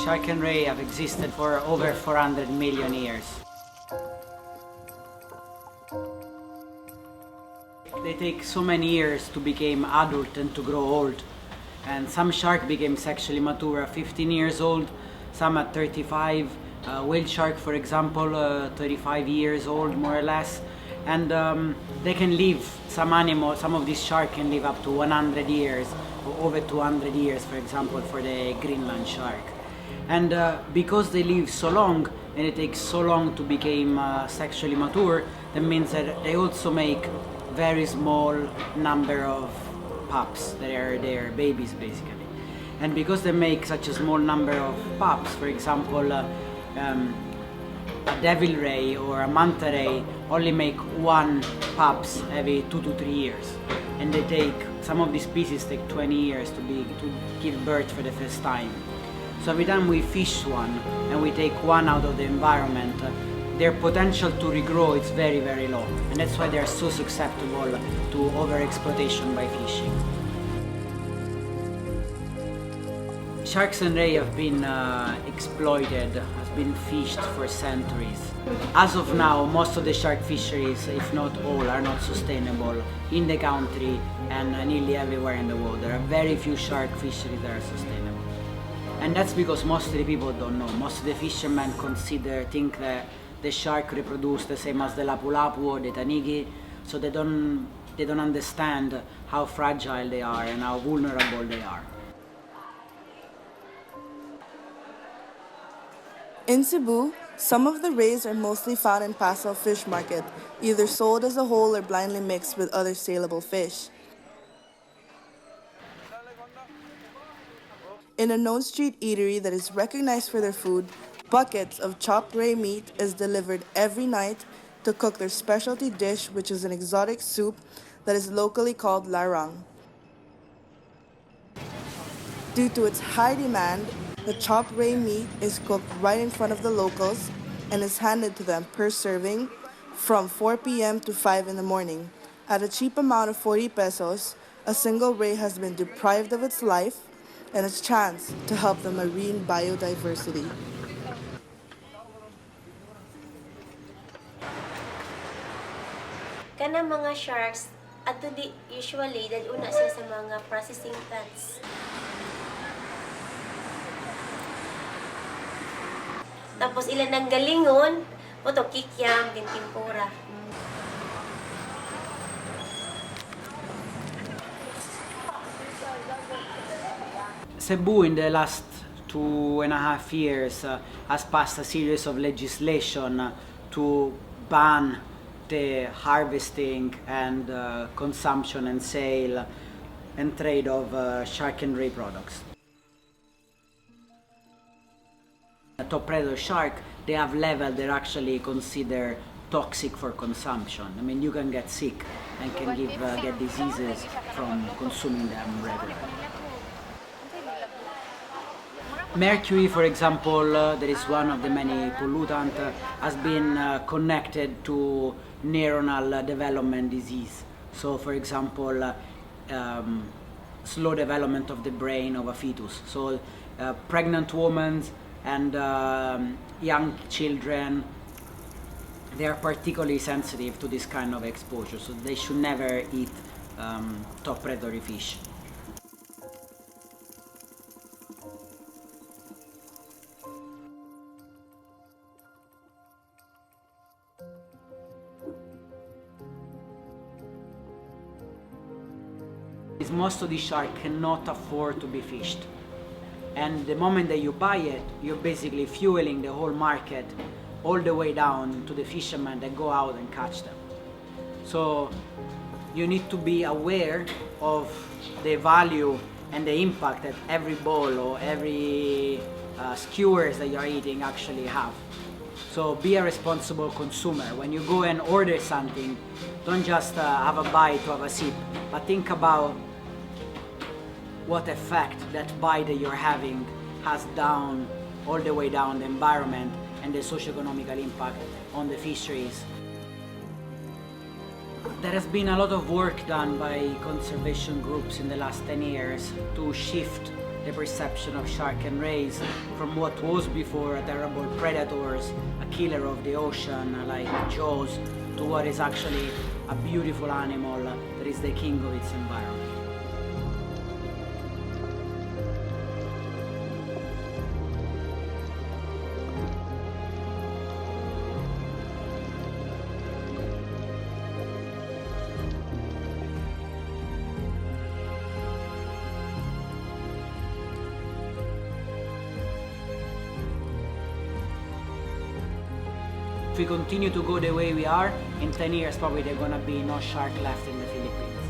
Shark and ray have existed for over 400 million years. They take so many years to become adult and to grow old. And some shark became sexually mature at 15 years old, some at 35. Whale shark, for example, 35 years old, more or less. And they can live, some of these sharks can live up to 100 years, or over 200 years, for example, for the Greenland shark. And because they live so long, and it takes so long to become sexually mature, that means that they also make very small number of pups. They are their babies, basically. And because they make such a small number of pups, for example, a devil ray or a manta ray only make one pups every 2 to 3 years. And they take, some of these species take 20 years to give birth for the first time. So every time we fish one and we take one out of the environment, their potential to regrow is very, very low. And that's why they're so susceptible to overexploitation by fishing. Sharks and ray have been exploited, has been fished for centuries. As of now, most of the shark fisheries, if not all, are not sustainable in the country and nearly everywhere in the world. There are very few shark fisheries that are sustainable. And that's because most of the people don't know. Most of the fishermen think that the shark reproduce the same as the lapu-lapu or the tanigi, so they don't understand how fragile they are and how vulnerable they are. In Cebu, some of the rays are mostly found in Pasao Fish Market, either sold as a whole or blindly mixed with other saleable fish. In a known street eatery that is recognized for their food, buckets of chopped ray meat is delivered every night to cook their specialty dish, which is an exotic soup that is locally called larang. Due to its high demand, the chopped ray meat is cooked right in front of the locals and is handed to them per serving from 4 p.m. to 5 in the morning. At a cheap amount of 40 pesos, a single ray has been deprived of its life and its chance to help the marine biodiversity. Kanang mga sharks, ato di usually daduna sila sa mga processing plants. Tapos ilan ang galingon, oto kikiam, din tempura. Cebu in the last 2.5 years has passed a series of legislation to ban the harvesting and consumption and sale and trade of shark and ray products. A top predator shark, they have levels that are actually considered toxic for consumption. I mean, you can get sick and can get diseases from consuming them regularly. Mercury, for example, that is one of the many pollutants, has been connected to neuronal development disease. So, for example, slow development of the brain of a fetus. So, pregnant women and young children, they are particularly sensitive to this kind of exposure. So, they should never eat top predatory fish. Most of the shark cannot afford to be fished, and the moment that you buy it, you're basically fueling the whole market all the way down to the fishermen that go out and catch them. So you need to be aware of the value and the impact that every bowl or every skewers that you're eating actually have. So be a responsible consumer. When you go and order something, don't just have a bite or have a sip, but think about what effect that bite that you're having has down, all the way down the environment and the socio-economical impact on the fisheries. There has been a lot of work done by conservation groups in the last 10 years to shift the perception of shark can raise from what was before a terrible predator, a killer of the ocean like Jaws, to what is actually a beautiful animal that is the king of its environment. If we continue to go the way we are, in 10 years probably there's gonna be no shark left in the Philippines.